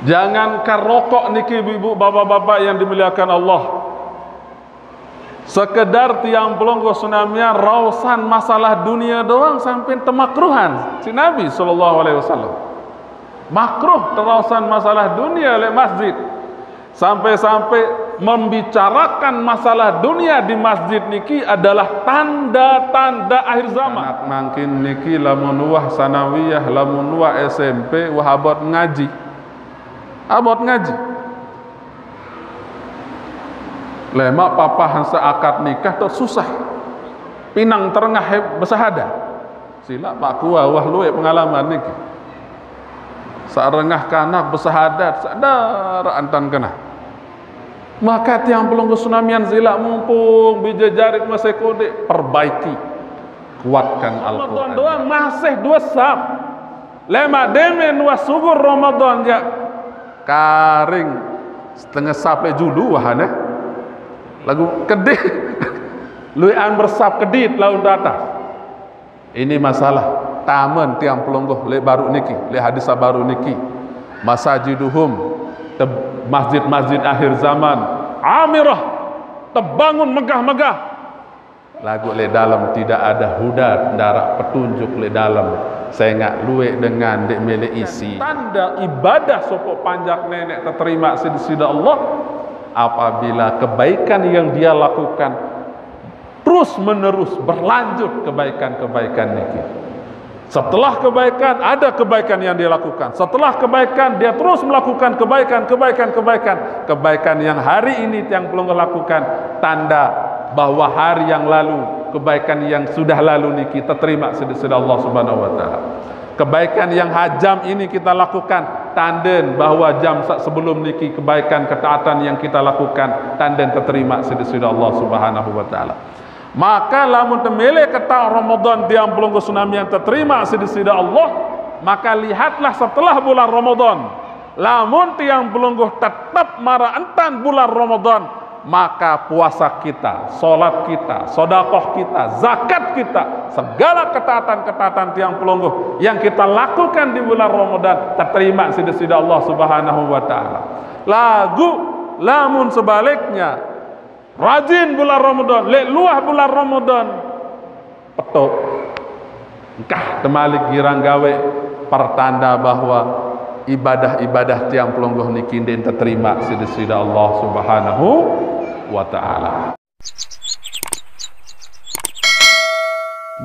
Jangankan rokok niki ibu-ibu bapak-bapak yang dimuliakan Allah, sekedar tiang pelonggo tsunamian rausan masalah dunia doang sampai temakruhan si Nabi SAW. Makruh terausan masalah dunia oleh masjid, sampai-sampai membicarakan masalah dunia di masjid niki adalah tanda-tanda akhir zaman. Anak mangkin niki lamun wah sanawiyah, lamun wah SMP wah abot ngaji, lemak papa hansa akad nikah tu susah, pinang terengah bersahada sila pak kuah wah luwe pengalaman niki sarengah kanak bersahadat sadar antan kena. Maka tiang pelunggu tsunamian zila mumpung bijajarik masih kode perbaiki, kuatkan Al-Quran doang masih 2 sab lema demen wasugur Ramadan ya karing setengah sampai julu wahana lagu kedih luian bersap kedit laun atas. Ini masalah taman tiang pelonggoh le baru niki, le hadis baru niki, masajiduhum masjid-masjid akhir zaman amirah terbangun megah-megah, lagu le dalam tidak ada huda darak petunjuk le dalam saya nggak luwe dengan dek mele isi tanda ibadah sopok panjak nenek terterima sida Allah apabila kebaikan yang dia lakukan terus menerus berlanjut kebaikan-kebaikan niki. Setelah kebaikan ada kebaikan yang dia lakukan, setelah kebaikan dia terus melakukan kebaikan yang hari ini yang belum lakukan, tanda bahwa hari yang lalu kebaikan yang sudah lalu niki terterima sida Allah Subhanahu wa taala. Kebaikan yang hajam ini kita lakukan tanden bahwa jam sebelum niki kebaikan ketaatan yang kita lakukan tanden terterima sida Allah Subhanahu wa taala. Maka lamun temele kata Ramadan tiang pelunggu tsunami yang terterima sida Allah, maka lihatlah setelah bulan Ramadan lamun tiang pelunggu tetap marah entan bulan Ramadan, maka puasa kita, solat kita, sodakoh kita, zakat kita, segala ketaatan-ketaatan tiang pelunggu yang kita lakukan di bulan Ramadan terterima sida Allah Subhanahu wa taala. Lamun sebaliknya rajin bulan Ramadan, luah bulan Ramadan, petok engkah temalik girang gawe pertanda bahwa ibadah-ibadah tiang pelonggoh niki den terterima sida Allah Subhanahu wa taala.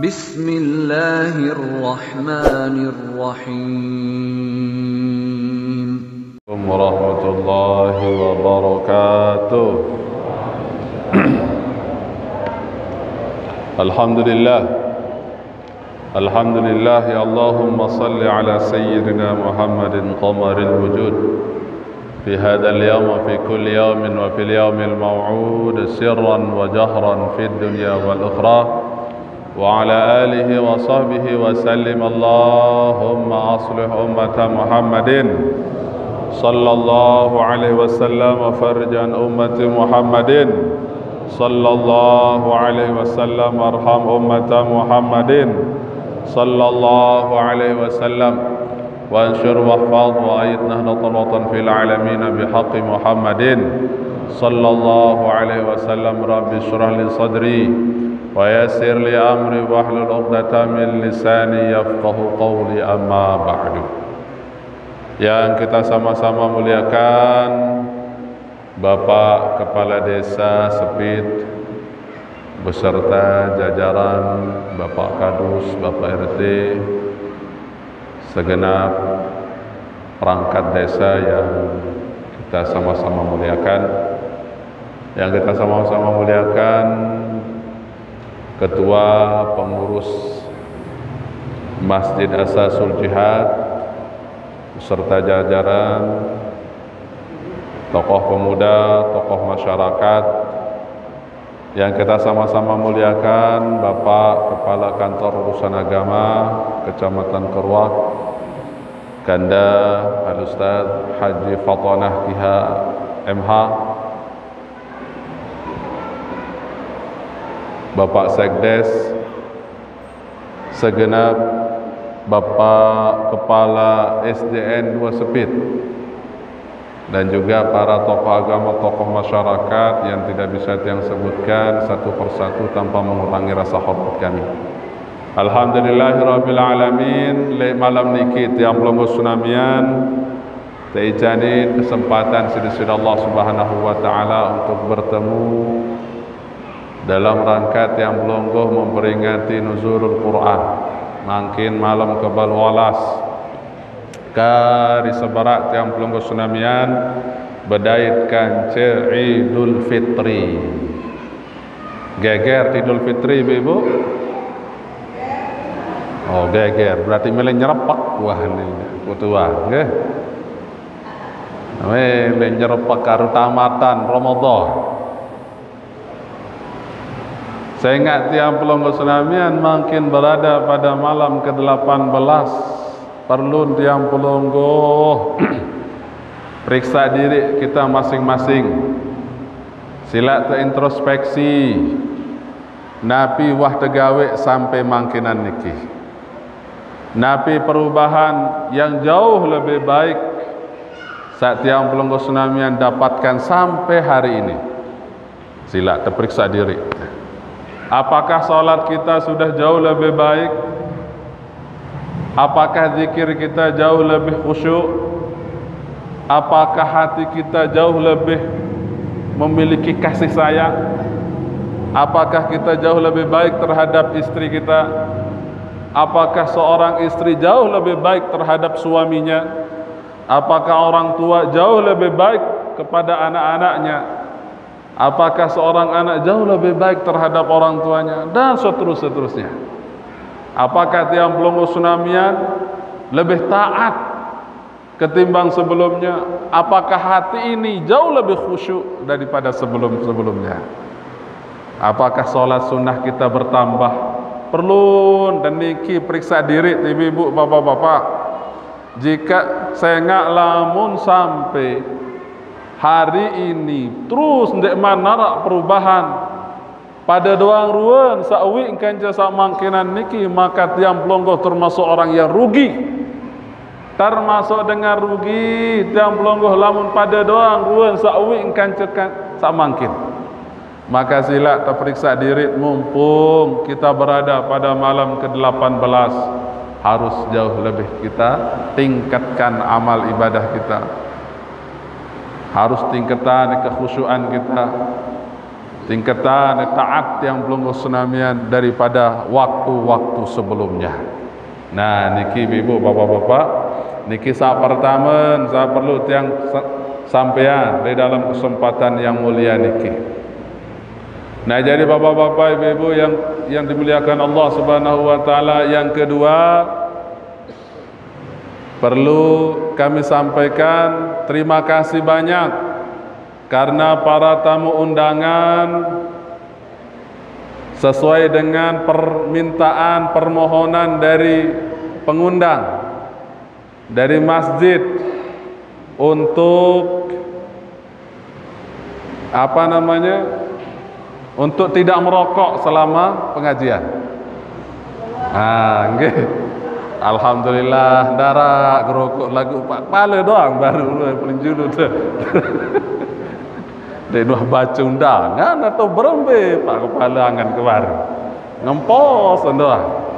Bismillahirrahmanirrahim. Warahmatullahi wabarakatuh. Alhamdulillah ya Allahumma salli ala sayyidina Muhammadin qamaril wujud fi hadzal yawm wa fi kulli yawmin wa fil yawmil maw'ud sirran wa jahran fid dunya wal ukhra wa ala alihi wa sahbihi wa sallim. Allahumma aslih ummata Muhammadin sallallahu alaihi wasallam wa farjan ummati Muhammadin sallallahu alaihi wasallam arham ummata Muhammadin sallallahu alaihi wasallam wa anshur wahfaz wa ayat nahdatul watan fil alamin bihaqqi Muhammadin sallallahu alaihi wasallam. Rabbi shrah li sadri wa yassir li amri wahlul 'uqdatam min lisani yafqahu qawli, amma ba'du. Yang kita sama-sama muliakan Bapak Kepala Desa Sepit beserta jajaran Bapak Kadus, Bapak RT, segenap perangkat desa yang kita sama-sama muliakan. Yang kita sama-sama muliakan Ketua Pengurus Masjid Asasul Jihad beserta jajaran tokoh pemuda, tokoh masyarakat yang kita sama-sama muliakan, Bapak Kepala Kantor Urusan Agama Kecamatan Kerwak, Ganda Al-Ustaz Haji Fatonah Kiha MH, Bapak Sekdes, segenap Bapak Kepala SDN 2 Sepit, dan juga para tokoh agama, tokoh masyarakat yang tidak bisa tiang sebutkan satu persatu tanpa mengurangi rasa hormat kami. Alhamdulillahirabbil alamin. Le malam niki tiang pelonggo sunamian teijani kesempatan sidi Allah Subhanahu wa taala untuk bertemu dalam rangka tiang pelonggo memperingati nuzulul Quran. Makin malam kebal walas kari sebarak tiang pelonggo sunamian berdaitkan Idul Fitri. Geger Idul Fitri ibu. Oh geger, berarti milih nyerepak wah ini kutua, nggih. Milih nyerepak karo tamatan Ramadan. Saya ingat tiang pelonggo sunamian makin berada pada malam ke-18. Perlu tiang pelonggo periksa diri kita masing-masing. Sila terintrospeksi. Nabi wah tegawe sampai mangkinan niki. Nabi perubahan yang jauh lebih baik saat tiang pelonggo sunamian dapatkan sampai hari ini. Sila terperiksa diri. Apakah salat kita sudah jauh lebih baik? Apakah zikir kita jauh lebih khusyuk? Apakah hati kita jauh lebih memiliki kasih sayang? Apakah kita jauh lebih baik terhadap istri kita? Apakah seorang istri jauh lebih baik terhadap suaminya? Apakah orang tua jauh lebih baik kepada anak-anaknya? Apakah seorang anak jauh lebih baik terhadap orang tuanya? Dan seterusnya. Apakah tiang pelonggo sunamian lebih taat ketimbang sebelumnya? Apakah hati ini jauh lebih khusyuk daripada sebelum-sebelumnya? Apakah sholat sunnah kita bertambah? Perlu dan niki periksa diri ibu, bapak-bapak. Jika saya nggak lamun sampai hari ini terus ndek manara perubahan pada doang ruan sawi kanca sak mangkinan niki, maka tiang pelonggo termasuk orang yang rugi. Termasuk dengan rugi tiang pelonggo lamun pada doang ruan sawi kanca sak mangkin. Maka sila terperiksa diri, mumpung kita berada pada malam ke-18, harus jauh lebih kita tingkatkan amal ibadah kita. Harus tingkatan kekhusyuan kita, tingkatan taat yang pelonggo sunamian daripada waktu-waktu sebelumnya. Nah niki ibu bapak-bapak, niki saat pertama saya perlu tiang sampean di dalam kesempatan yang mulia niki. Nah jadi bapak-bapak ibu-ibu yang dimuliakan Allah Subhanahu wa taala, yang kedua perlu kami sampaikan terima kasih banyak karena para tamu undangan sesuai dengan permintaan permohonan dari pengundang dari masjid untuk untuk tidak merokok selama pengajian. Nggih. Alhamdulillah ndara ngerokok lagu Pak Pale doang baru pelinjulu tuh. Dek dua baca undangan atau berembe Pak Kepala angan kemarin. Ngempos doang.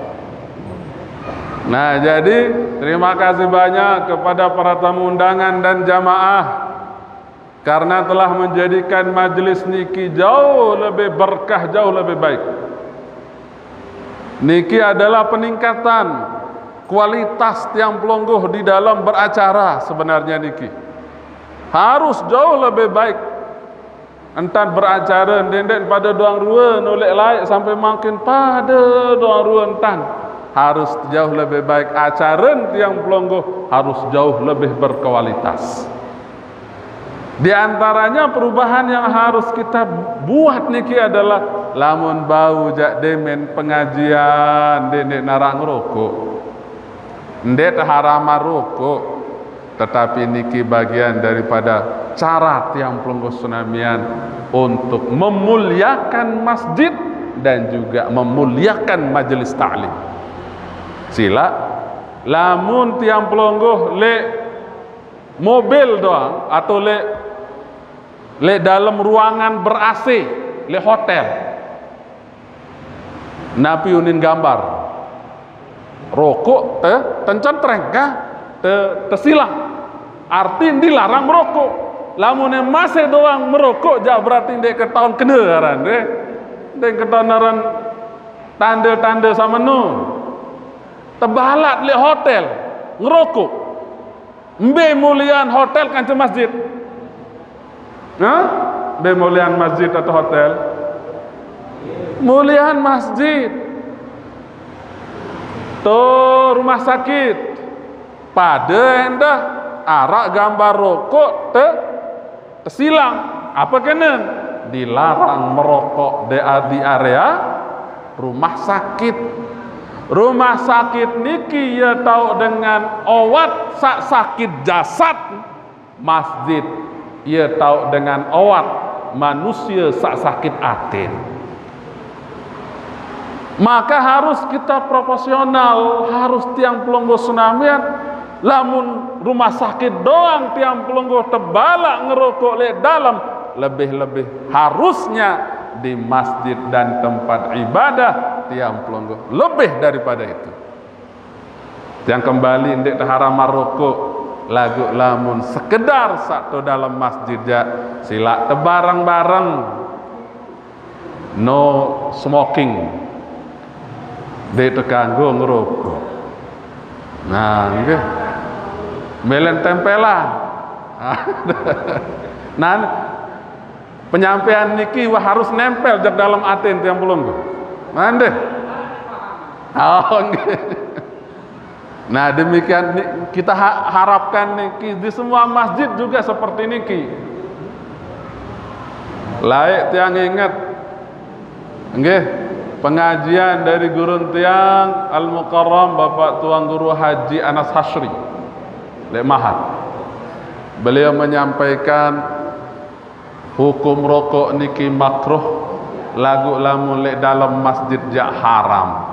Nah, jadi terima kasih banyak kepada para tamu undangan dan jamaah karena telah menjadikan majelis niki jauh lebih berkah, jauh lebih baik. Niki adalah peningkatan kualitas tiang pelonggo di dalam beracara. Sebenarnya niki harus jauh lebih baik. Entan beracara dendek pada doang ruan oleh layak sampai makin pada doang ruan entan harus jauh lebih baik. Acara tiang pelonggo harus jauh lebih berkualitas. Di antaranya perubahan yang harus kita buat niki adalah lamun bau jak demen pengajian dendek narang rokok, ndek harama rokok, tetapi niki bagian daripada cara tiang pelonggo sunamian untuk memuliakan masjid dan juga memuliakan majelis ta'lim. Sila lamun tiang pelonggo mobil doang atau le dalam ruangan ber-AC, le hotel. Nabi unin gambar rokok tencentreng kah tersilang, arti dilarang merokok. Lamun masih doang merokok jak berarti dek ketahuan keneran dek ketahuan tanda-tanda sama nun tebalat le hotel ngerokok mbe mulian hotel kan ke masjid, mbe mulian masjid atau hotel, mulian masjid to rumah sakit pada endah arak gambar rokok tersilang apa kena dilarang merokok di area rumah sakit. Rumah sakit niki ya tahu dengan awat sakit jasad, masjid ia tahu dengan awat manusia sakit atin. Maka harus kita proporsional, harus tiang pelonggo tsunamian. Lamun rumah sakit doang tiang pelonggo tebalak ngerokok le dalam, lebih-lebih harusnya di masjid dan tempat ibadah tiang pelonggo lebih daripada itu. Yang kembali ndek haram merokok lagu lamun sekedar satu dalam masjid ja sila tebarang-bareng no smoking ndek tekanggo ngerokok. Nah, nggih. Melen tempelan. Nah, penyampaian niki wah harus nempel jak dalam atin tiang pelonggo. Mande. Oh, nggih. Nah, demikian kita harapkan niki di semua masjid juga seperti niki. Laik tiang ingat. Nggih, pengajian dari guru tiang Al-Mukarram Bapak Tuan Guru Haji Anas Hashri Lek Mahat. Beliau menyampaikan hukum rokok niki makruh lagu lamun lek dalam masjid jak haram.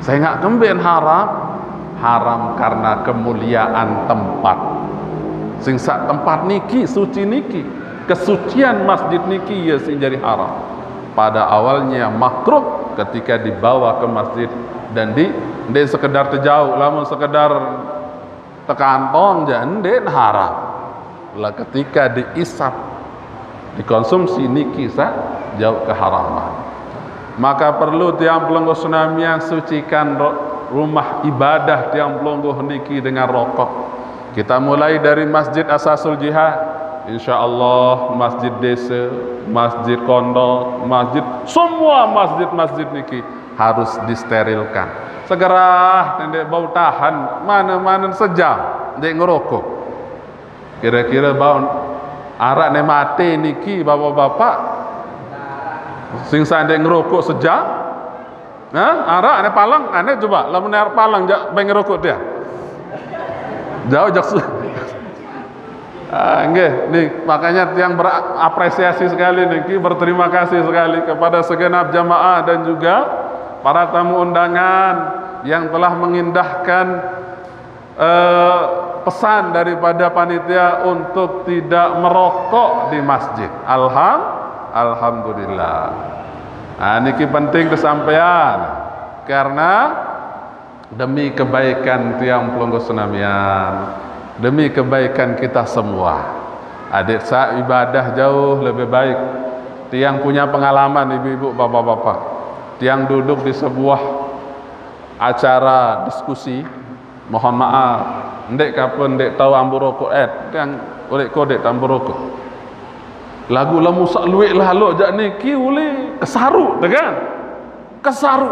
Saya nggak kembien haram karena kemuliaan tempat. Sing sak tempat niki suci niki, kesucian masjid niki ya sing jadi haram. Pada awalnya makruh ketika dibawa ke masjid dan di sekedar terjauh, lamun sekedar tekantong jande haram. Lah ketika diisap dikonsumsi niki jauh keharaman. Maka perlu tiang pelonggo tsunami yang sucikan rumah ibadah tiang pelonggo niki dengan rokok. Kita mulai dari Masjid Asasul Jihad, insyaallah masjid desa, masjid kondok, masjid semua masjid-masjid niki harus disterilkan. Segera ndek bau tahan mana-mana sejam ndek ngerokok. Kira-kira bau arak ne mati niki bapak-bapak sing sandek ngerokok sejam. Arak ne palang ane coba lamun arak palang jak beng ngerokok dia. Jauh jak nggih nih makanya yang berapresiasi sekali niki, berterima kasih sekali kepada segenap jamaah dan juga para tamu undangan yang telah mengindahkan pesan daripada panitia untuk tidak merokok di masjid. Alhamdulillah. Nah, niki penting kesampaian karena demi kebaikan tiang pelonggo tsunamian, demi kebaikan kita semua. Adik sa ibadah jauh lebih baik. Tiang punya pengalaman ibu-ibu, bapak-bapak. Tiang duduk di sebuah acara diskusi, mohon maaf, ndek kapan ndek tahu ambu rokok tiang oleh kodek ambu rokok. Lagu lamu sak luwek lah lo jak niki uli kesaru tekan. Kesaru.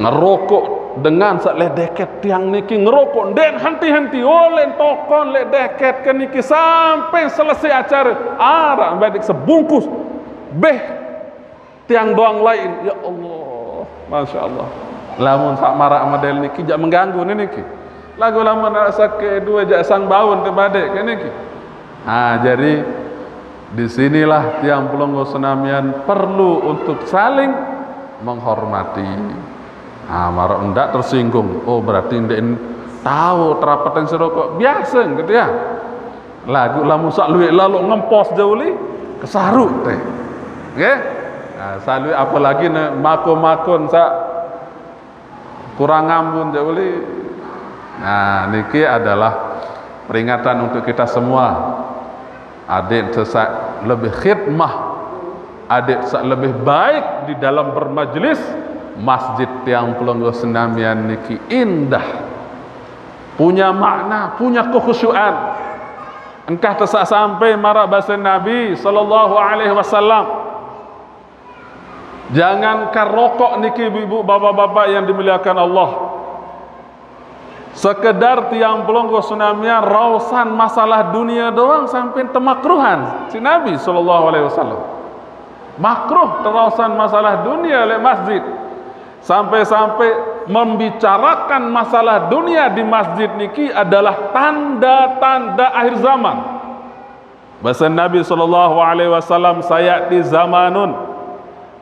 Ngerokok dengan sak le deket tiang niki ngerokok den henti-henti oleh tokon le deket ke niki sampai selesai acara. Ara badik sebungkus. Beh tiang doang lain. Ya Allah, Masya Allah. Lamun sak marak model niki jak mengganggu niki. Lagu lamun rasa kedua jak sang baun tebadek ke niki. Nah, jadi disinilah tiang pelonggo tsunamian perlu untuk saling menghormati. Nah, marah ndak tersinggung. Oh, berarti ndek tahu terapatan serokok biasa gitu ya. Lagu lamun sak luwih lalu ngempos jauh li kesaruk teh. Nggih. Nah, salui apalagi makon-makon sak kurang ngambun jauh li. Nah, niki adalah peringatan untuk kita semua. Adik sesak lebih khidmah, adik sesak lebih baik di dalam bermajlis. Masjid Tiang Pelonggo Senamian niki indah, punya makna, punya kekhusyuan. Engkau tersak sampai marah bahasa Nabi sallallahu alaihi wasallam. Jangankan rokok niki ibu bapak-bapak yang dimuliakan Allah. Sekedar Tiang Pelonggo Senamian rausan masalah dunia doang sampai temakruhan si Nabi sallallahu alaihi wasallam. Makruh terausan masalah dunia oleh masjid. Sampai-sampai membicarakan masalah dunia di masjid niki adalah tanda-tanda akhir zaman. Bahasa Nabi sallallahu alaihi wasallam, sayati zamanun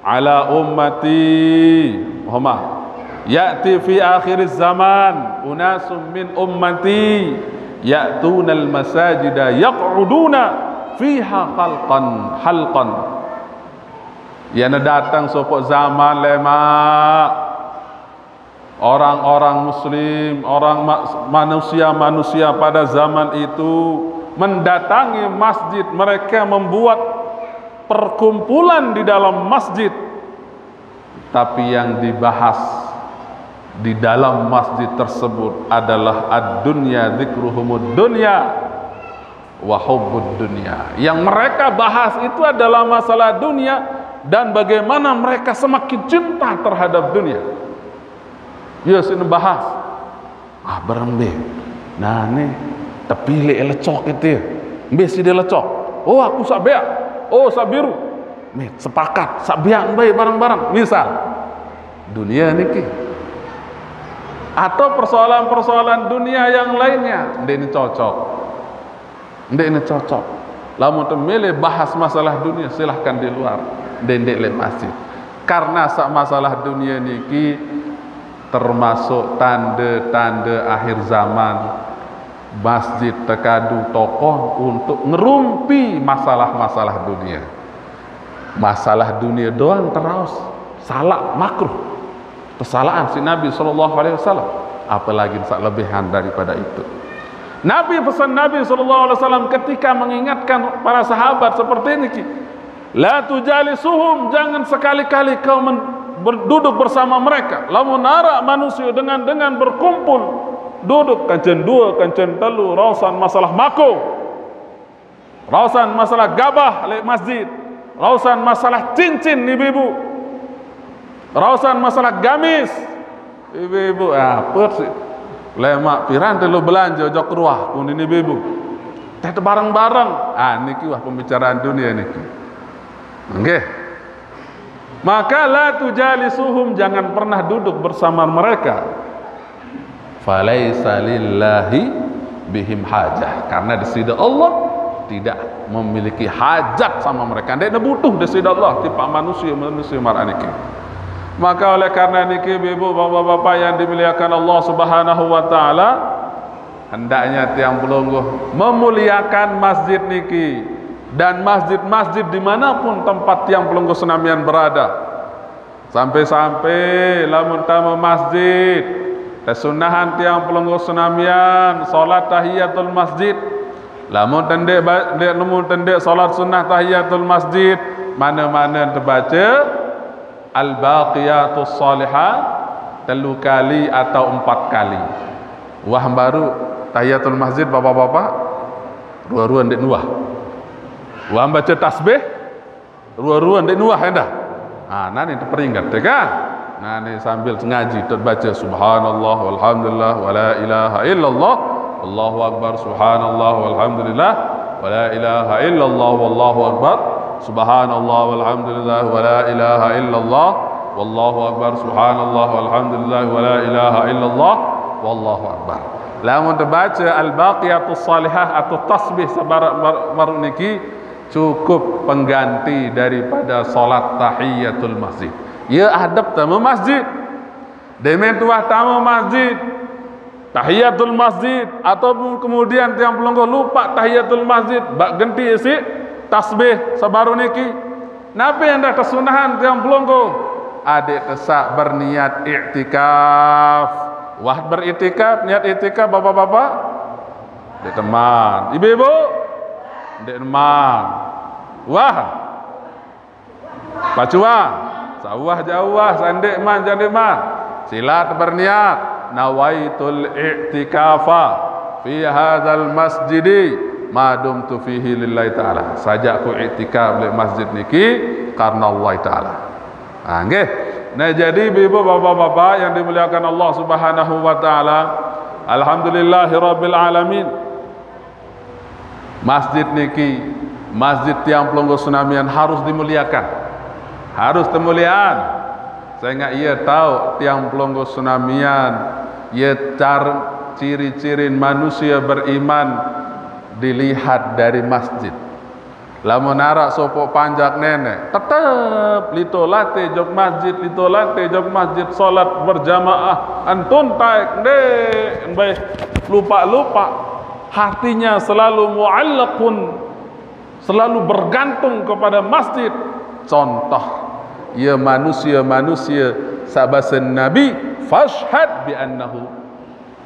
ala ummati Muhammad ya'ti fi akhir zaman unasun min ummati ya'tuna al-masajida yaq'uduna fiha halqan. Yang datang sopok zaman lemak orang-orang muslim, orang manusia pada zaman itu mendatangi masjid. Mereka membuat perkumpulan di dalam masjid, tapi yang dibahas di dalam masjid tersebut adalah ad-dunya, dzikruhumud dunya wa hubbud dunya. Yang mereka bahas itu adalah masalah dunia dan bagaimana mereka semakin cinta terhadap dunia. Ya, sini bahas. Barang be. Nah, ni terpilih lecok itu ya. Be si dia lecok. Oh, aku sak beak. Oh, sak biru. Ni sepakat sak beak baik barang-barang. Misal dunia niki. Atau persoalan-persoalan dunia yang lainnya. Ndek ini cocok. Ndek ini cocok. Lamun temile bahas masalah dunia silahkan di luar. Dendek le masjid. Karena sak masalah dunia niki termasuk tanda-tanda akhir zaman. Masjid tekadu tokoh untuk ngerumpi masalah-masalah dunia. Masalah dunia doang terus salah makruh. Kesalahan si Nabi sallallahu alaihi wasallam. Apalagi sak lebihan daripada itu. Nabi pesan Nabi sallallahu alaihi wasallam ketika mengingatkan para sahabat seperti ini, la tujalisuhum, jangan sekali-kali kau berduduk bersama mereka. Lamun nara manusia dengan berkumpul duduk kancen dua, kancen telu, rausan masalah mako, rausan masalah gabah lek masjid, rausan masalah cincin ibu-ibu, rausan masalah gamis ibu-ibu. Apa sih lemak piran telu belanja jok ruah kun ini ibu-ibu teh bareng-bareng. Niki wah pembicaraan dunia niki. Nggih. Maka la tujalisuhum, jangan pernah duduk bersama mereka. Falaisa lillahi bihim hajah, karena di sisi Allah tidak memiliki hajat sama mereka. Ndek butuh di sisi Allah tipe manusia maraniki. Maka oleh karena niki ibu bapak-bapak yang dimuliakan Allah Subhanahu wa taala, hendaknya Tiang Pelonggo memuliakan masjid niki. Dan masjid-masjid dimanapun tempat Tiang Pelonggo Senamian berada. Sampai-sampai lamun tamu masjid, kesunahan Tiang Pelonggo Senamian salat tahiyatul masjid. Lamun tendek salat sunnah tahiyatul masjid, mana-mana terbaca al-baqiyatus salihah 3 kali atau 4 kali. Wah baru tahiyatul masjid bapak-bapak ruan-ruan dek nuah. Wah baca tasbih ruan-ruan dek nuah hendak. Nani terperingat kan? Nani sambil ngaji terbaca subhanallah walhamdulillah wala ilaha illallah Allahu akbar subhanallah walhamdulillah wala ilaha illallah wallahu akbar subhanallah walhamdulillah wala ilaha illallah wallahu akbar subhanallah walhamdulillah wala ilaha illallah wallahu akbar. Lamun terbaca al-baqiyatus salihah atau tasbih sabar niki cukup pengganti daripada salat tahiyatul masjid. Ya adab tamu masjid. Demen tuah tamu masjid. tahiyatul masjid, ataupun kemudian tiang pelonggo lupa tahiyatul masjid, bak genti isi tasbih sabaru niki. Napa yang dah kesunahan tiang pelonggo? Adik tesak berniat iktikaf. Wah beritikaf, niat iktikaf bapak-bapak, dek teman, ibu-ibu, dek teman. Wah, pacua, sawah jauh, sandek man, jandek man. Silat berniat, nawaitul i'tikafa fi hadzal masjidi ma dumtu fihi lillahi taala. Sajak aku i'tikaf di masjid niki karena Allah taala. Ah nggih. Nah jadi ibu bapak-bapak yang dimuliakan Allah Subhanahu wa taala, alhamdulillahirabbil alamin. Masjid niki, masjid tiang pelonggo Sunamian harus dimuliakan. Harus kemuliaan. Saya nggak iya tahu tiang pelonggo Sunamian, ia ciri-ciri manusia beriman dilihat dari masjid. Lamun narak sopok panjak nenek, tetap litolate jog masjid, litolate jog masjid, salat berjamaah, antun taik deh, baik lupa hatinya selalu mu'allaqun, selalu bergantung kepada masjid. Contoh, ya manusia sabasan Nabi fashhad bi annahu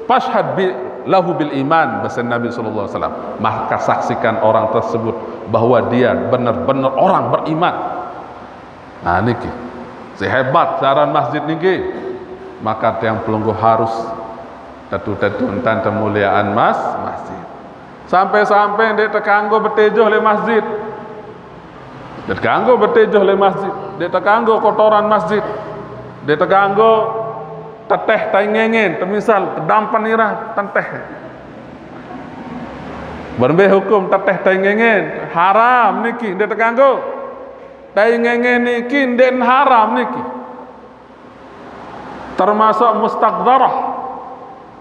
fashhad bi lahu bil iman, bahasa Nabi sallallahu alaihi wasallam, maka saksikan orang tersebut bahwa dia benar-benar orang beriman. Nah niki sehebat saran masjid niki, maka tiang pelunggu harus tetu-tetu tentang kemuliaan masjid. Sampai-sampai dia terkanggo betejoh le masjid. Dia terganggu bertejoh le masjid, dia terganggu kotoran masjid, dia terganggu teteh taingengen, temisal terdampan irah tenteh. Berbe hukum teteh taingengen haram niki, dia terganggu. Taingengen niki den haram niki. Termasuk mustaqdarah,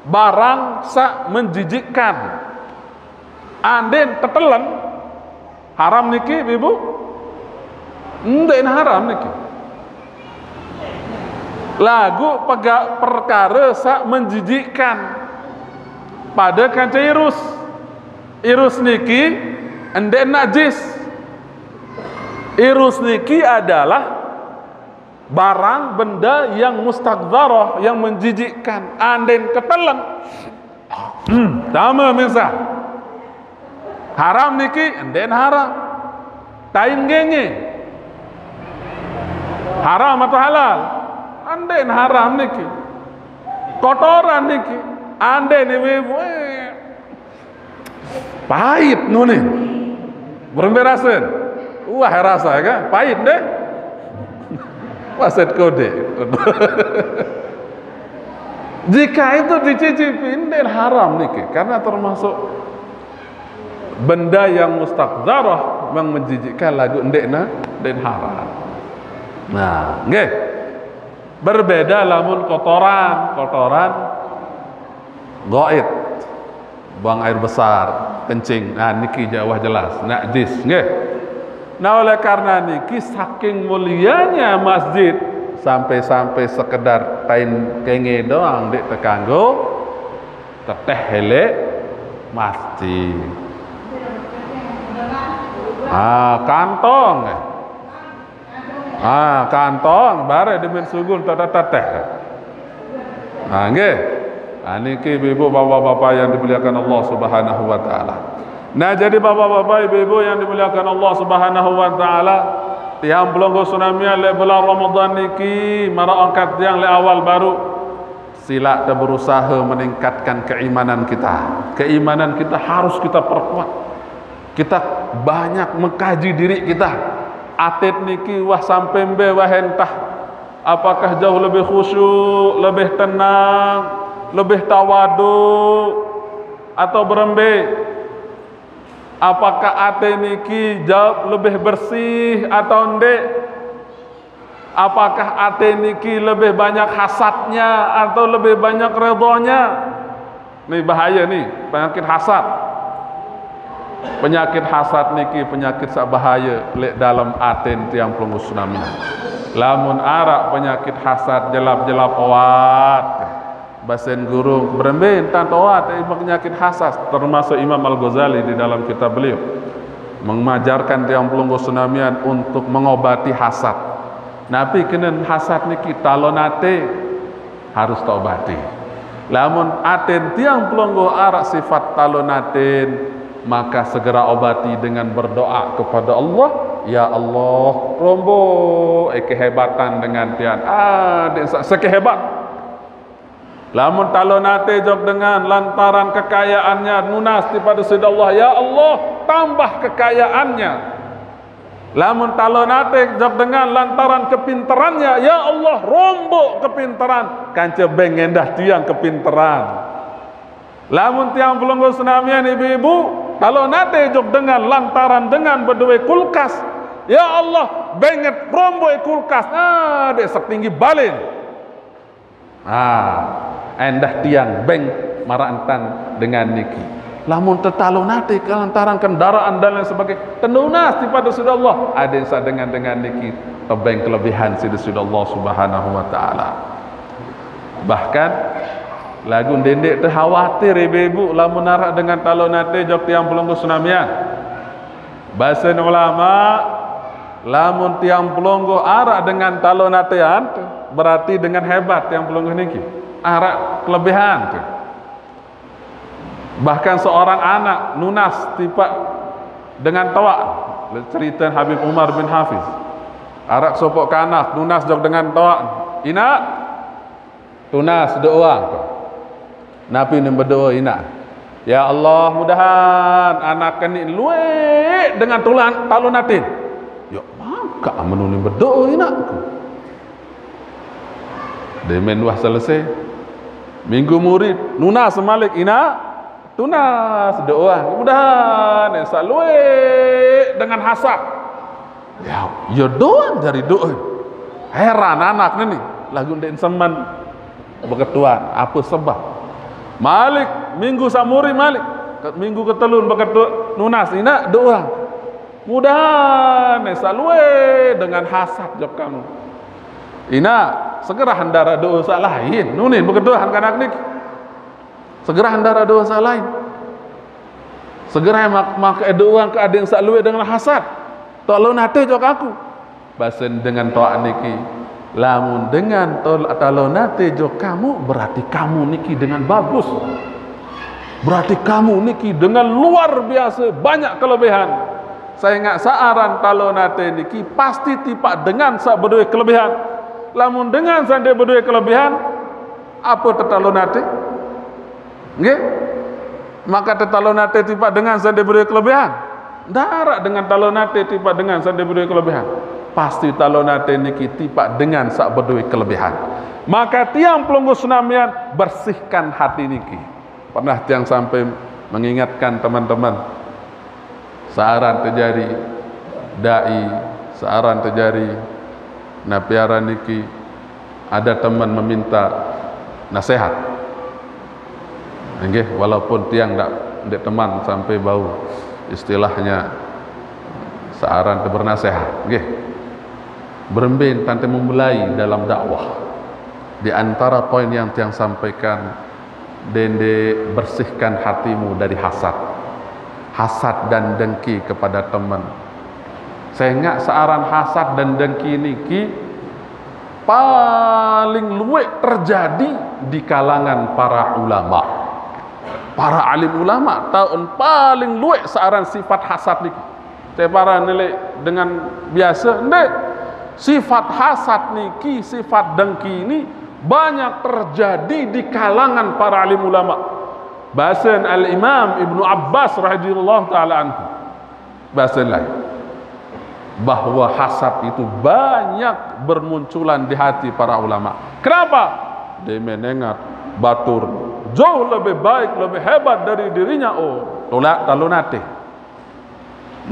barang sak menjijikkan. Anden tetelan haram niki ibu. Ndak haram niki. Lagu perkara sak menjijikkan pada kanca irus. Irus niki endek najis. Irus niki adalah barang benda yang mustaqdzarah, yang menjijikkan. Anden ketelan. Sama misal. Haram niki endek haram. Tain genge. Haram atau halal? Anden haram niki. Kotoran niki. Anden ibu pahit nunin. Beremberasen. Wah rasa kan? Pahit deh. Waset kode. Jika itu dicicipin den haram niki, karena termasuk benda yang mustaqdzarah, yang menjijikkan lagu ndekna den haram. Nah, nggih. Berbeda lamun kotoran gaib. Buang air besar, kencing. Nah, niki jawah jelas, najis, nggih. Nah, oleh karena niki saking mulianya masjid sampai sekedar tain kenge doang dek tekanggo teteh hele masjid. Kantong. Kantong bare demen sugun teteh. Nggih. Niki ibu bapak-bapak yang dimuliakan Allah Subhanahu wa taala. Nah, jadi bapak-bapak ibu-ibu yang dimuliakan Allah Subhanahu wa taala, tiang pelonggo Sunamian le bulan Ramadan niki mara angkat tiang le awal baru sila kita berusaha meningkatkan keimanan kita. Keimanan kita harus kita perkuat. Kita banyak mengkaji diri kita. Atit niki wah sampai mbe wah entah apakah jauh lebih khusyuk, lebih tenang, lebih tawadu atau berembe? Apakah ate niki jauh lebih bersih atau ndek? Apakah ate niki lebih banyak hasadnya atau lebih banyak redhonya? Nih bahaya nih, penyakit hasad. Penyakit hasad niki penyakit sak bahaya lek dalam aten tiang pelunggu Sunamian. Lamun arak penyakit hasad jelap-jelap awat. basen guru berembin tantoat penyakit hasad, termasuk Imam Al-Ghazali di dalam kitab beliau mengajarkan tiang pelunggu sunamian untuk mengobati hasad. Nabi kena hasad niki talonate harus taubati. Lamun aten tiang pelunggu arak sifat talonaten, maka segera obati dengan berdoa kepada Allah. Ya Allah, rombo kehebatan dengan tian sekehebat. Lamun talonate jog dengan lantaran kekayaannya nunas pada sisi Allah, ya Allah tambah kekayaannya. Lamun talonate jog dengan lantaran kepintarannya, ya Allah rombok kepintaran, kanca bengendah tiang kepintaran. Lamun tiang pelunggu sunamian ibu-ibu talonate jog dengan lantaran dengan berdua kulkas, ya Allah benget rombok kulkas, dek setinggi balin. Endah tiang beng marantan dengan niki. Lamun tetalonate kelantaran kendaraan dan lain sebagainya, tenunas pada sisi Allah. Ada yang dengan niki tebeng kelebihan sisi Allah Subhanahu wa taala. Bahkan lagu dendek teh khawatir ibu-ibu lamun narak dengan talonate jok tiang pelunggu sunamian. Bahasa ulama lamun tiang pelunggu arak dengan talonatean berarti dengan hebat tiang pelunggu niki. Arak kelebihan tuh. Bahkan seorang anak nunas tiba dengan tawa, cerita Habib Umar bin Hafiz. Arak sopok kanak nunas jog dengan tawa. Ina tunas doa. Nabi ni berdoa ina. Ya Allah mudahan anak ni luwe dengan tulang talunatin. Ya maka menuni berdoa ina. Demen wah selesai. Minggu murid nunas semalik ina tunas doa mudahan salwe dengan hasad. Ya doa dari doa. Heran anak ni lagu den seman beketuan apa sebab Malik minggu samuri Malik minggu ketelun beketu nunas ina doa mudahan salwe dengan hasad jawab kamu. Ina segera handara dosa lain nunin begitu kanak nik segera handara dosa lain segera mak doa ke adeng sak luwe dengan hasad tolong nate jok aku basen dengan toa niki lamun dengan tolong nate jok kamu berarti kamu niki dengan bagus, berarti kamu niki dengan luar biasa banyak kelebihan. Saya ingat saaran tolong nate niki pasti tipak dengan sak berdua kelebihan. Lamun dengan sandi berdua kelebihan, apa tetalonate? Nggih? Maka tetalonate tiba dengan sandi berdua kelebihan. Darak dengan talonate tiba dengan sandi berdua kelebihan. Pasti talonate niki tiba dengan sak berdua kelebihan. Maka tiang pelunggu sunamian bersihkan hati niki. Pernah tiang sampai mengingatkan teman-teman. Saaran terjadi dai, saaran terjadi napiara niki ada teman meminta nasihat. Nggih, walaupun tiang ndak teman sampai bau istilahnya searan bernasihat. Nggih. Berembin tante memulai dalam dakwah. Di antara poin yang tiang sampaikan dende bersihkan hatimu dari hasad. Hasad dan dengki kepada teman. Saya ingat searan hasad dan dengki niki paling luwek terjadi di kalangan para ulama. Para alim ulama tahun paling luwek searan sifat hasad niki. Saya para nilai dengan biasa ndek. Sifat hasad niki, sifat dengki ini banyak terjadi di kalangan para alim ulama. Bahasan Al-Imam Ibnu Abbas radhiyallahu taala anhu. Bahasan lain bahwa hasad itu banyak bermunculan di hati para ulama. Kenapa? Dia menengat batur jauh lebih baik, lebih hebat dari dirinya. Oh, tolak talonate.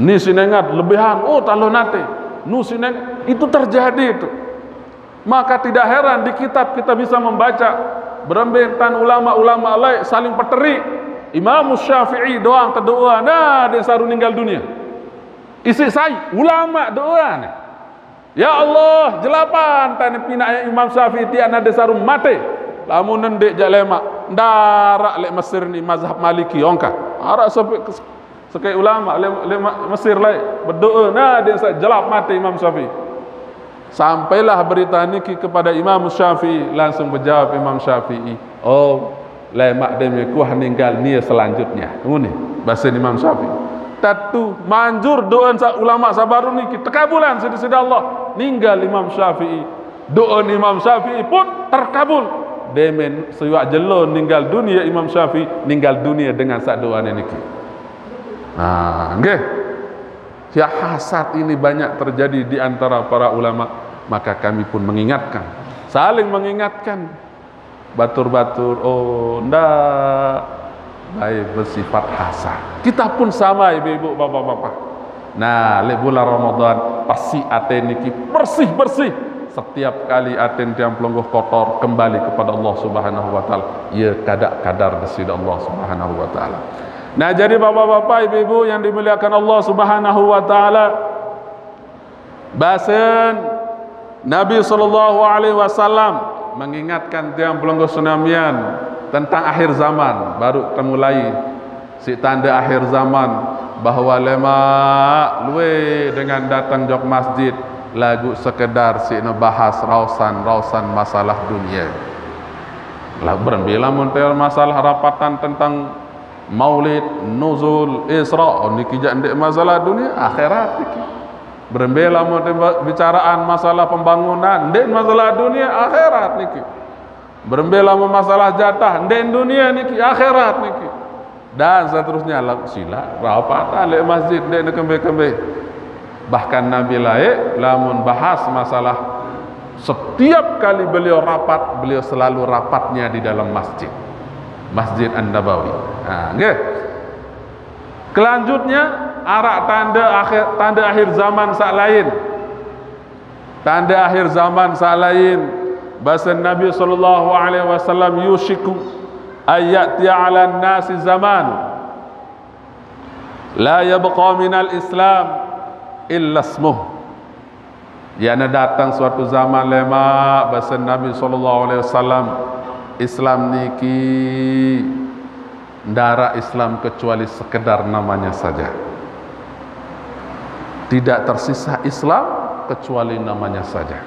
Ni sinengat lebihan. Oh, talonate. Nu sineng itu terjadi itu. Maka tidak heran di kitab kita bisa membaca berembentan ulama-ulama lain saling peteri. Imam Syafi'i doang terdoa, nah dia saru meninggal dunia. Isi saya ulama doa nih. Ya Allah, jelapan tani pina Imam Syafi'i tiana desarum mate. lamun nendek jak lemak ndarak lek Mesir ni mazhab Maliki ongka arak sampai sekai ulama le Mesir lai berdoa nah dia jelap mati Imam Syafi'i. Sampailah berita niki kepada Imam Syafi'i, langsung berjawab Imam Syafi'i, oh lemak dia kuah ninggal ni selanjutnya ngene bahasa Imam Syafi'i. Tatu manjur doa ulama sabaru niki terkabulan sida Allah ninggal Imam Syafi'i. Doa Imam Syafi'i pun terkabul. Demen siwak jelo ninggal dunia Imam Syafi'i ninggal dunia dengan sak doa niki. Nah, nggih. Ya hasad ini banyak terjadi di antara para ulama, maka kami pun mengingatkan, saling mengingatkan. Batur-batur, oh ndak baik bersifat hasad. Kita pun sama ibu-ibu, bapak-bapak. Nah, le bulan Ramadan pasti aten niki bersih-bersih. Setiap kali aten tiang pelonggoh kotor kembali kepada Allah Subhanahu wa taala. Ya kadar desida Allah Subhanahu wa taala. Nah, jadi bapak-bapak, ibu-ibu yang dimuliakan Allah Subhanahu wa taala, bahasan Nabi sallallahu alaihi wasallam mengingatkan tiang pelonggoh sunamian tentang akhir zaman, baru mulai si tanda akhir zaman bahwa lemak luwe dengan datang jok masjid lagu sekedar si bahas rausan masalah dunia. Lah berbila montel masalah rapatan tentang Maulid, Nuzul, Isra, niki jak ndek masalah dunia, akhirat niki. Berbela montel bicaraan masalah pembangunan, ndek masalah dunia, akhirat niki. Berbela masalah jatah, ndek dunia niki, akhirat niki. Dan seterusnya sila rapatan lek masjid ndek kembe-kembe. Bahkan Nabi laik lamun bahas masalah, setiap kali beliau rapat, beliau selalu rapatnya di dalam Masjid An-Nabawi. Nah, nggih. Kelanjutnya arak tanda akhir zaman sak lain. Tanda akhir zaman sak lain. Bahasa Nabi sallallahu alaihi wasallam, yushiku ayati 'ala nasi zaman la yabqa minal Islam illa ismuh. Yana datang suatu zaman lama bahasa Nabi sallallahu alaihi wasallam, Islam niki ndara Islam kecuali sekedar namanya saja. Tidak tersisa Islam kecuali namanya saja.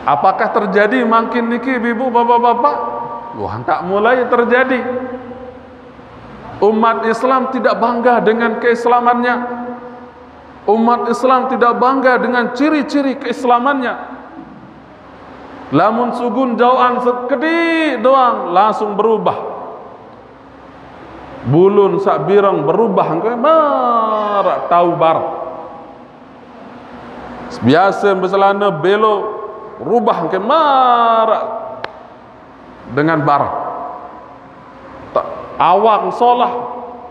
Apakah terjadi makin niki ibu bapak-bapak? Wah, tak mulai terjadi. Umat Islam tidak bangga dengan keislamannya. Umat Islam tidak bangga dengan ciri-ciri keislamannya. Lamun sugun jauhan sekedik doang langsung berubah. Bulun sak birang berubah ke marak tahu bar. Biasa berselana belo rubah ke marak dengan bar. Awak solah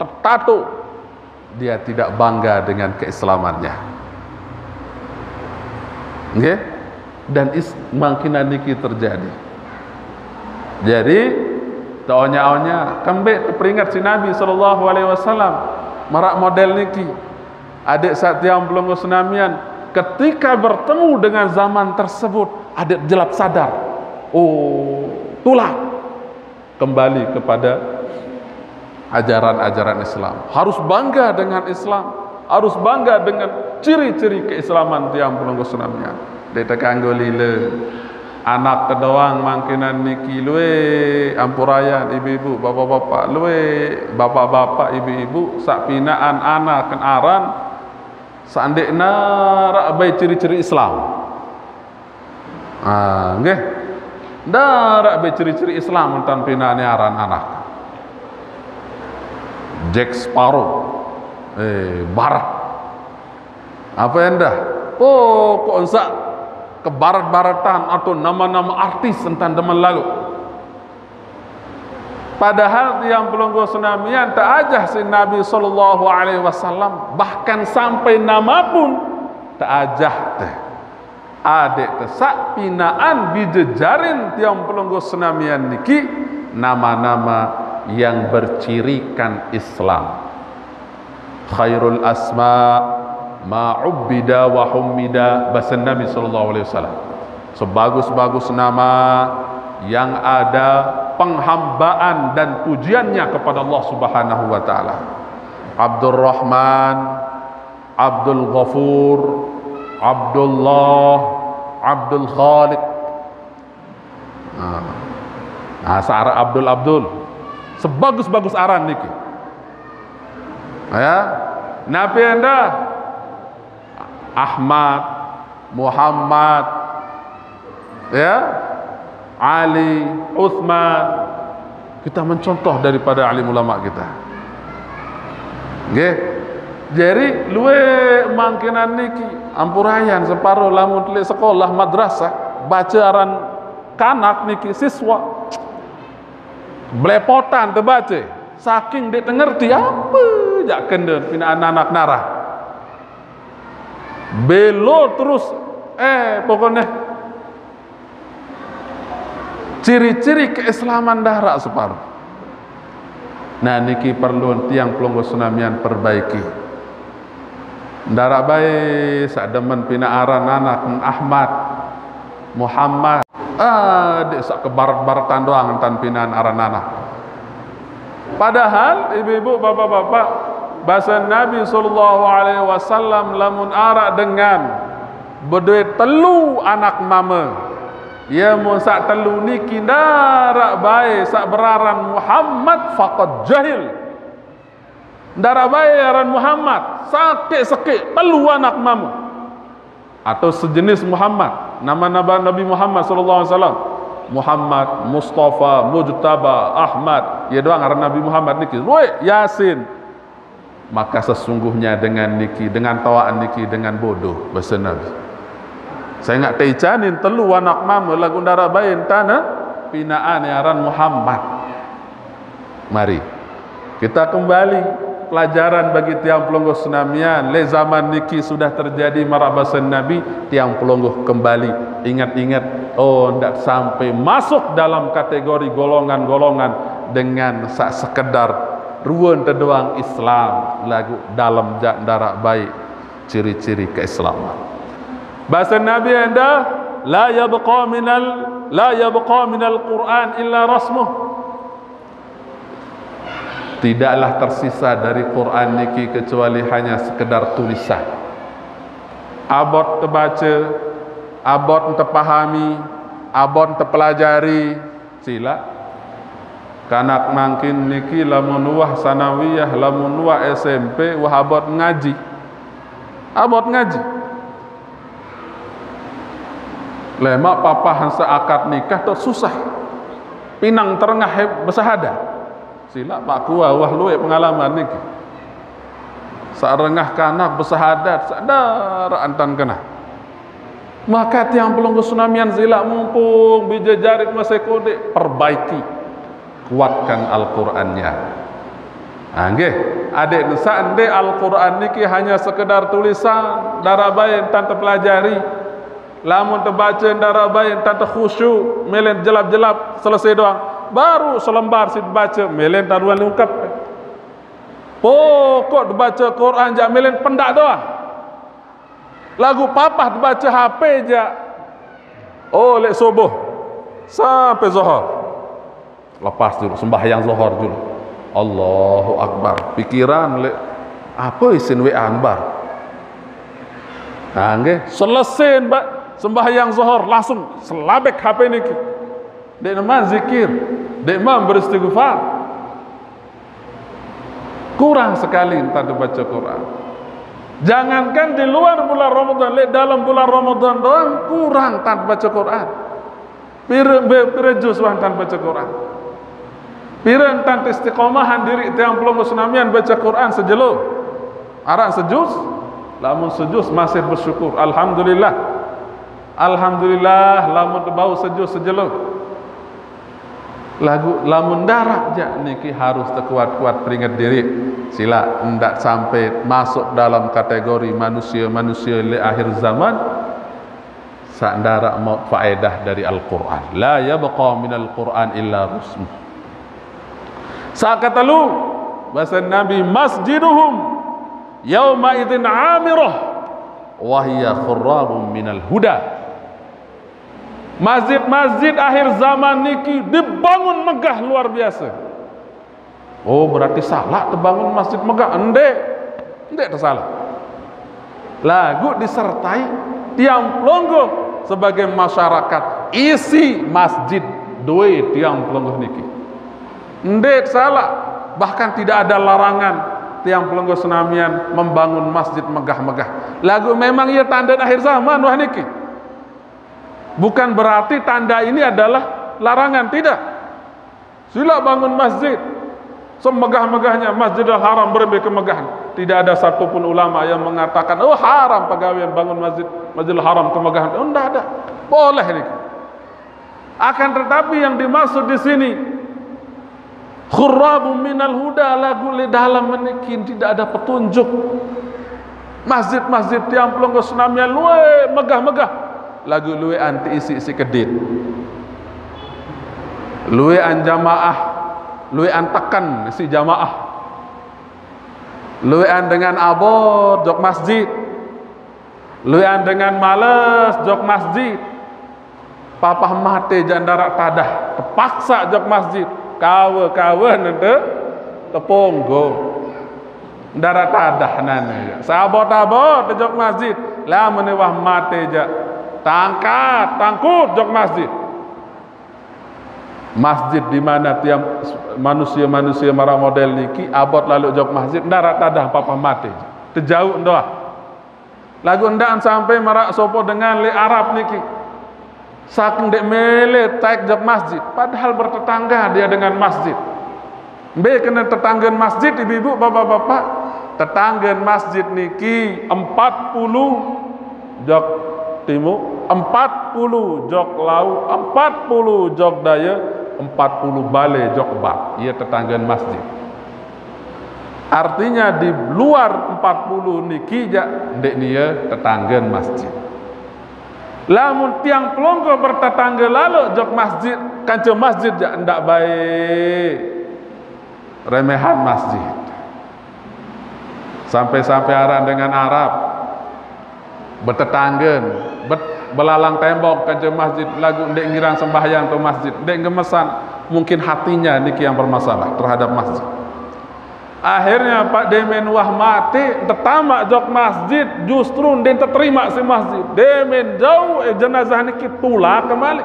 tertato, dia tidak bangga dengan keislamannya. Nggih? Dan makin niki terjadi. Jadi taonya kembali teringat si Nabi sallallahu alaihi wasallam marak model niki. Adik saat yang belum senamian ketika bertemu dengan zaman tersebut, adik jelap sadar. Oh, tulah kembali kepada ajaran-ajaran Islam. Harus bangga dengan Islam, harus bangga dengan ciri-ciri keislaman tiang pelunggu senamian. Deta kanggo lile anak kedoang mangkinan niki luwe ampurayan ibu-ibu bapak-bapak luwe bapak-bapak ibu-ibu sak pinaan anak ken aran sandekna rak bai ciri-ciri Islam. Nggih. Ndak bai ciri-ciri Islam enten pinane aran anak. Jack Sparrow. Barat. Apa anda? Oh, kok ensak kebarat-baratan atau nama-nama artis tentang zaman lalu. Padahal tiang pelunggu senamian tak ajah si Nabi sallallahu alaihi wasallam, bahkan sampai nama pun tak ajah teh. Adek tesak pinaan bijejarin tiang pelunggu senamian niki nama-nama yang bercirikan Islam. Khairul asma ma'ubbida wa hummida, bahasa Nabi sallallahu alaihi wasallam. Sebagus-bagus nama yang ada penghambaan dan pujiannya kepada Allah Subhanahu wa taala. Abdul Rahman, Abdul Ghafur, Abdullah, Abdul Khaliq. Nah, searah Abdul sebagus-bagus aran niki. Ya, Nabi anda Ahmad, Muhammad, ya, Ali, Uthman. Kita mencontoh daripada alim ulama kita. Nggih. Jadi luwe mangkinan niki ampurayan separuh lamun telik sekolah madrasah baca aran kanak niki siswa belepotan terbaca saking dia ngerti apa jak kena pina anak narah belo terus pokoknya ciri-ciri keislaman darak separuh. Nah niki perlu tiang pelonggo sunamian perbaiki. Darak baik sak demen pina aran anak Ahmad, Muhammad. Dek sak kebarat-baratan doang tan pinaan aran anak. Padahal ibu-ibu, bapak-bapak, bahasa Nabi SAW lamun arak dengan berduit telu anak mama. Ya mun sak telu niki darak baik sak beraran Muhammad faqad jahil. Darak baik aran Muhammad sakit-sakit telu anak mama. Atau sejenis Muhammad, nama Nabi Muhammad SAW, Muhammad, Mustafa, Mujtaba, Ahmad, ya doang aran Nabi Muhammad niki, Yasin. Maka sesungguhnya dengan niki, dengan tawaan niki, dengan bodoh bahasa Nabi. Saya nggak teicanin telu anak mama lagu dara bayin tanah pinaan aran Muhammad. Mari kita kembali pelajaran bagi tiang pelonggo senamian. Le zaman niki sudah terjadi marabasan Nabi, tiang pelonggo kembali ingat-ingat, oh ndak sampai masuk dalam kategori golongan-golongan dengan sekedar ruan terdoang Islam lagu dalam darak baik ciri-ciri keislaman. Bahasa Nabi anda la yabqa minal Quran illa rasmuh. Tidaklah tersisa dari Quran niki kecuali hanya sekedar tulisan. Abot terbaca, abot terpahami, abot terpelajari, sila. Kanak mangkin niki lamun wah sanawiyah, lamun wah SMP, wah abot ngaji. Abot ngaji. Lemak papa hansa akad nikah tu susah. Pinang terengah bersahada. Sila pak kuah wah luwe pengalaman niki. Sarengah kanak bersahadat sadar antan kena. Maka tiang pelonggo sunamian sila mumpung bija jarik masa kode perbaiki, kuatkan Al-Qur'annya. Nggih, adik nesa ande Al-Qur'an niki hanya sekedar tulisan, darabain tanpa pelajari. Lamun terbaca darabain tanpa khusyuk, melen jelap-jelap selesai doang. Baru selembar si baca melen taruhan lengkap. Pokok dibaca Quran jak melen pendak doang. Lagu papah dibaca HP jak. Oh lek subuh sampai zuhur. Lepas dulu sembahyang zuhur dulu. Allahu Akbar. Pikiran lek apa isin WA anbar. Nah nggih, selesai sembahyang zuhur langsung selabek HP niki. Dek nama zikir, dek mam beristighfar. Kurang sekali entah dibaca Quran. Jangankan di luar bulan Ramadan, dalam bulan Ramadan doang kurang tanpa baca Quran. Pira juz tanpa baca Quran. Pira tanpa istiqomahan diri tiang pelonggo sunamian baca Quran sejelo. Arak sejuz, lamun sejuz masih bersyukur. Alhamdulillah. Alhamdulillah lamun bau sejuz sejelo. Lagu lamun darak jak niki harus terkuat-kuat peringat diri. Sila ndak sampai masuk dalam kategori manusia-manusia di akhir zaman. Sak darak mau faedah dari Al-Qur'an. La yabqa minal Qur'an illa rusmuh. Sak kata lu bahasa Nabi masjiduhum yauma idzin amirah wa hiya khurrabun minal huda. Masjid-masjid akhir zaman niki dibangun megah luar biasa. Oh, berarti salah terbangun masjid megah? Endek tersalah. Lagu disertai tiang pelonggo sebagai masyarakat isi masjid dua tiang pelonggo niki. Endek salah. Bahkan tidak ada larangan tiang pelonggo Senamian membangun masjid megah-megah. Lagu memang ia tanda akhir zaman wah niki. Bukan berarti tanda ini adalah larangan, tidak. Sila bangun masjid semegah-megahnya, Masjidil Haram berlebih kemegahan. Tidak ada satupun ulama yang mengatakan oh haram pegawai bangun Masjidil Haram kemegahan. Oh, tidak ada. Boleh ini. Akan tetapi yang dimaksud di sini khurrabu minal huda, lagu li dalam menikin tidak ada petunjuk. Masjid-masjid tiang pelonggo Senamian luwe megah-megah. Lagu luwe anti isi-isi kedit, luwe an jamaah, luwe an tekan isi jamaah, luwe an dengan abot jok masjid, luwe an dengan males jok masjid. Papah mate jandara tadah terpaksa jok masjid, kawe nende teponggo ndara tadah nane sabot-abot jok masjid lah menewah mate jak tangkut jok masjid di mana tiap manusia marah model niki abot lalu jok masjid ndarat tadah papa mati terjauh ndoa lagu ndaan sampai marak sopo dengan li Arab niki saking dek mele taik jok masjid padahal bertetangga dia dengan masjid be kena tetanggan masjid ibu-ibu bapak-bapak tetanggan masjid niki 40 jok timur 40 jok lau 40 jok daya 40 bale jok bak ia tetanggaan masjid artinya di luar 40 niki jak dek nia tetanggaan masjid lamun tiang pelonggo bertetangga lalu jok masjid kanca masjid jak ndak baik remehan masjid sampai-sampai aran dengan Arab bertetanggan belalang tembok ke masjid lagu ndek ngirang sembahyang ke masjid ndek gemesan mungkin hatinya niki yang bermasalah terhadap masjid akhirnya Pak Demen wah mati tertamak jok masjid justru ndek terima si masjid Demen jauh jenazah niki tula kembali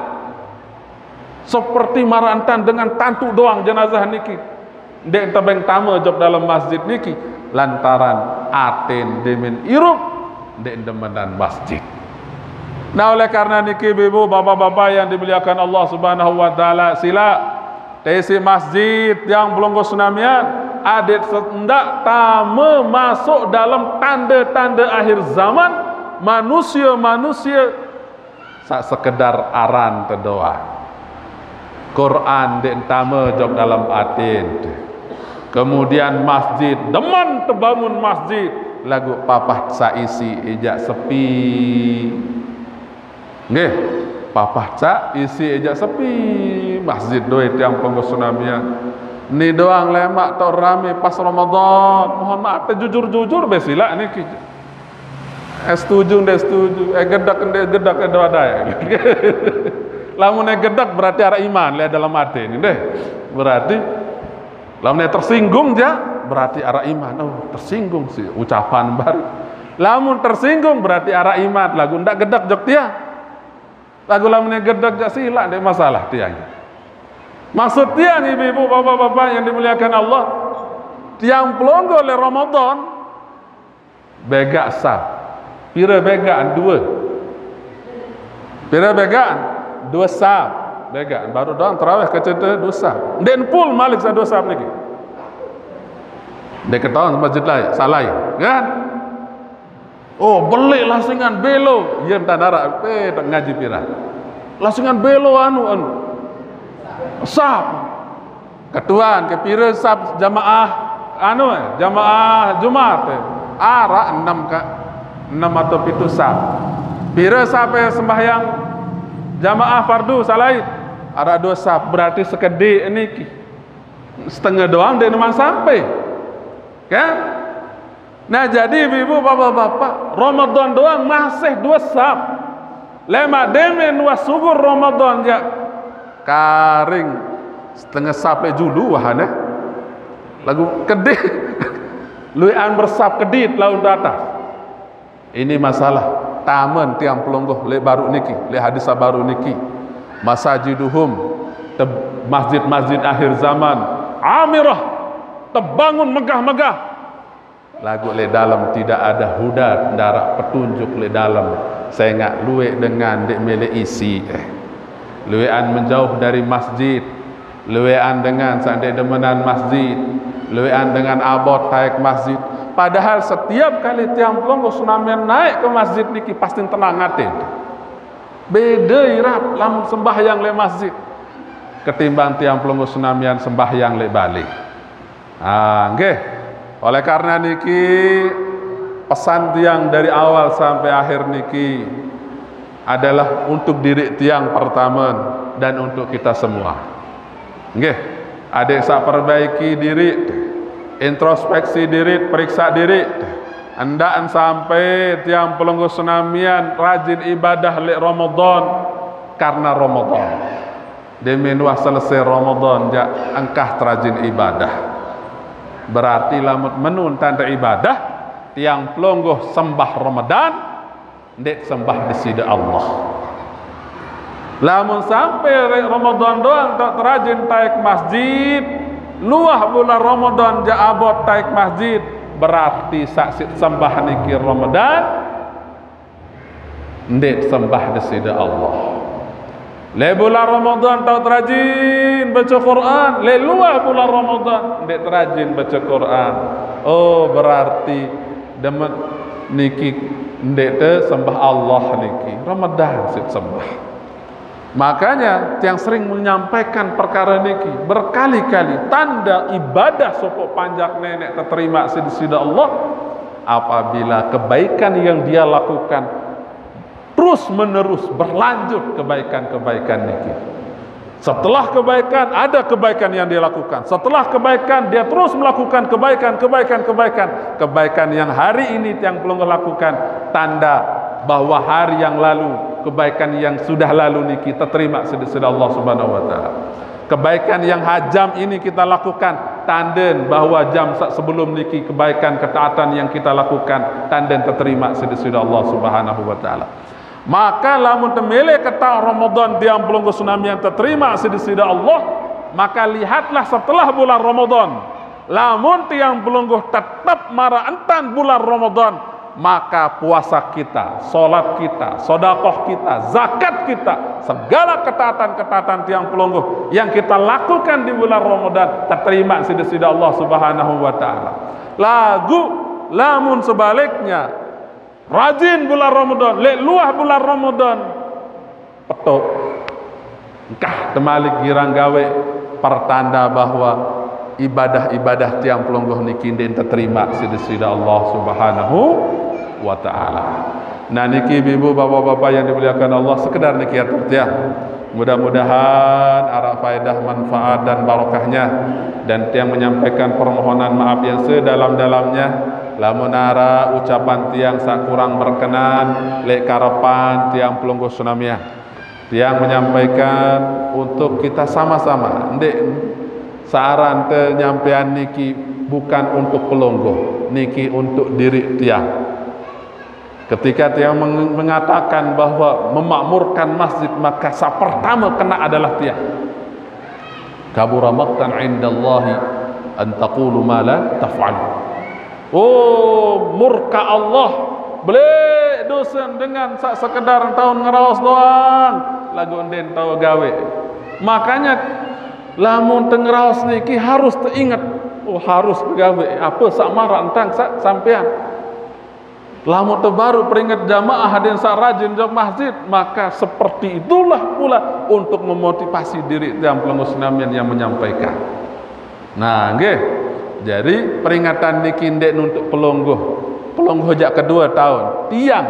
seperti marantan dengan tantu doang jenazah niki ndek tebeng tamu jok dalam masjid niki lantaran aten Demen irup ndek demenan masjid. Nah oleh karena niki ibu bapak-bapak yang dimuliakan Allah Subhanahu wa taala sila tesi masjid yang pelonggo Senamian adik hendak tame masuk dalam tanda-tanda akhir zaman manusia sak sekedar aran terdoa Quran dek tame jog dalam atin kemudian masjid deman terbangun masjid lagu papah saisi ejak sepi nggih papah cak isi ejak sepi masjid doi tiang pelonggo Senamian ni doang lemak tau rame pas Ramadan mohon maaf jujur besila niki setuju gedak doa daya lamun gedak berarti arah iman lihat dalam hati ini deh berarti lamun tersinggung ja berarti arah iman oh tersinggung sih ucapan baru lamun tersinggung berarti arah iman lagu ndak gedak jok dia lagu lamun gedak jak sila ndek masalah tiang maksud tiang ibu-ibu bapak-bapak yang dimuliakan Allah tiang pelonggo le Ramadan bega sah pira begaan dua sah begaan baru doang terawih kecete dosa den pul malik sa dosa niki dek ketahuan masjid lain salai kan oh beli lasingan belo iya entah nara tak ngaji pira lasingan belo anu sab ketuan ke pira sab jamaah anu jamaah Jumat ara 6 atau 7 sab pira sampai sembahyang jamaah fardu salai ada 2 sab berarti sekedih niki setengah doang dan memang sampai kan? Nah jadi ibu bapak-bapak Ramadan doang masih 2 sab Lema demen wasugur Ramadan ya karing setengah sampai julu wahana lagu kedih luian bersap kedit laun atas. Ini masalah taman tiang pelonggoh le baru niki le hadis baru niki masajiduhum masjid-masjid akhir zaman amirah terbangun megah-megah lagu le dalam tidak ada huda darat petunjuk le dalam saya ngak luwe dengan dek mele isi luwean menjauh dari masjid, luwean dengan sandek demenan masjid, luwean dengan abot taik masjid. Padahal setiap kali tiang pelonggo sunamian naik ke masjid niki pasti tenang hati. Beda irap lamun sembahyang le masjid ketimbang tiang pelonggo sunamian sembahyang le balik. Nggih. Oleh karena niki pesan tiang dari awal sampai akhir niki adalah untuk diri tiang pertama dan untuk kita semua. Nggih, adik sak perbaiki diri, introspeksi diri, periksa diri. Andaan sampai tiang pelonggo sunamian rajin ibadah le Ramadan karena Ramadan. Demen wah selesai Ramadan ja angkah terajin ibadah. Berarti lamun menun tanda ibadah tiang pelonggo sembah Ramadan ndek sembah di sida Allah. Lamun sampai Ramadan doang tak terajin taik masjid, luah bulan Ramadan ja abot taik masjid, berarti saksit sembah niki Ramadan ndek sembah di sida Allah. Le bulan Ramadan tau terajin baca Quran, le luah bulan Ramadan ndek terajin baca Quran. Oh, berarti demet niki ndek te sembah Allah niki Ramadan sit sembah. Makanya tiang sering menyampaikan perkara niki berkali-kali tanda ibadah sopok panjak nenek terterima di sida Allah apabila kebaikan yang dia lakukan terus menerus berlanjut kebaikan-kebaikan niki. Setelah kebaikan ada kebaikan yang dia lakukan. Setelah kebaikan dia terus melakukan kebaikan yang hari ini tiang pelonggo lakukan, tanda bahwa hari yang lalu kebaikan yang sudah lalu niki terima sedih Allah Subhanahu wa taala. Kebaikan yang hajam ini kita lakukan, tanden bahwa jam sebelum niki kebaikan ketaatan yang kita lakukan tanden terima sedih Allah Subhanahu wa taala. Maka lamun temele kata Ramadan tiang pelonggo tsunami yang terima sedih Allah, maka lihatlah setelah bulan Ramadan, lamun tiang pelonggo tetap marah entan bulan Ramadan, maka puasa kita, solat kita, sodakoh kita, zakat kita, segala ketaatan-ketaatan tiang pelonggo yang kita lakukan di bulan Ramadan terima sedih Allah Subhanahu wa taala. Lamun sebaliknya rajin bulan Ramadan, le luah bulan Ramadan, petok, engkah temalik girang gawe pertanda bahwa ibadah-ibadah tiang pelonggoh niki den terima sida Allah Subhanahu wa taala. Nah niki ibu bapak-bapak yang dimuliakan Allah, sekedar niki ya. Mudah-mudahan arah faedah manfaat dan barokahnya dan tiang menyampaikan permohonan maaf yang sedalam-dalamnya. Lamun ara ucapan tiang sak kurang berkenan lek karepan tiang pelonggo tsunami tiang menyampaikan untuk kita sama-sama ndek saran te nyampean niki bukan untuk pelonggo niki untuk diri tiang. Ketika tiang mengatakan bahwa memakmurkan masjid, maka sa pertama kena adalah tiang. Kabura maqtan indallahi an taqulu ma la taf'al. Oh, murka Allah boleh dosen dengan sekedar tahun ngeraos doang lagu enden tahu gawe. Makanya lamun tengeraos niki harus teringat, oh harus gawe apa sak marah entang sak sampean. Lamun terbaru peringat jamaah hadir sak rajin jam masjid, maka seperti itulah pula untuk memotivasi diri tiang pelonggo tsunami yang menyampaikan. Nah, nggih. Jadi peringatan niki ndek untuk pelonggoh jak kedua tahun, tiang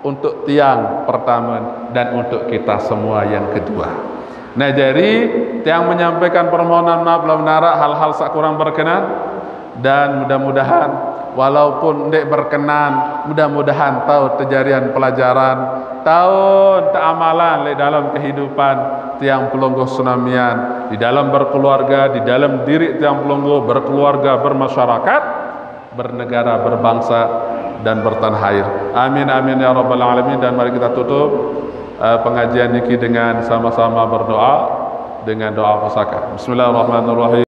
untuk tiang pertama dan untuk kita semua yang kedua. Nah jadi tiang menyampaikan permohonan maaf lamun nara hal-hal sak kurang berkenan, dan mudah-mudahan walaupun ndek berkenan, mudah-mudahan tahu kejadian pelajaran tahun amalan di dalam kehidupan tiang pelungguh tsunamian, di dalam berkeluarga, di dalam diri tiang pelungguh, berkeluarga, bermasyarakat, bernegara, berbangsa, dan bertanah air. Amin amin ya rabbal alamin. Dan mari kita tutup pengajian niki dengan sama-sama berdoa dengan doa pusaka. Bismillahirrahmanirrahim.